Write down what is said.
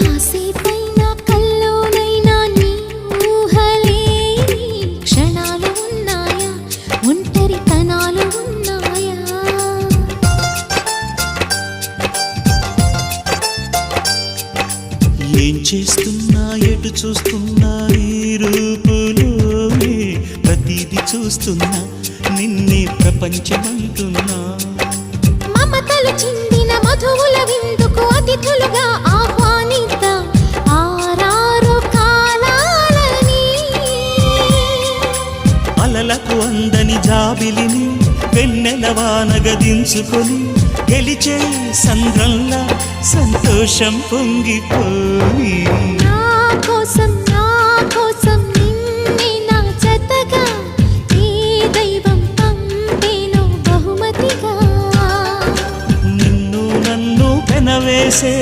కాసేపైనా కల్లోనైనా నీ ఊహలే క్షణాలు ఉన్నాయా, ఒంటరితనాలు ఉన్నాయా? ఏం చేస్తున్నా ఎటు చూస్తున్నా నీ రూపులోనే ప్రతిదీ చూస్తున్నా, నిన్నే ప్రపంచమంటున్నా. మమతలు చిందిన మధువుల విందుకు అతిథులుగా ఆహ్వానిద్దాం ఆరారు కాలాలని. అలలకు అందని జాబిలిని వెన్నెల వానగదించుకొని గెలిచే సంద్రంలా సంతోషం పొంగిపోయి. నా కోసం నిన్నే నా జతగా ఏ దైవం పంపేనో బహుమతిగా. నిన్ను నన్ను పెనవేసే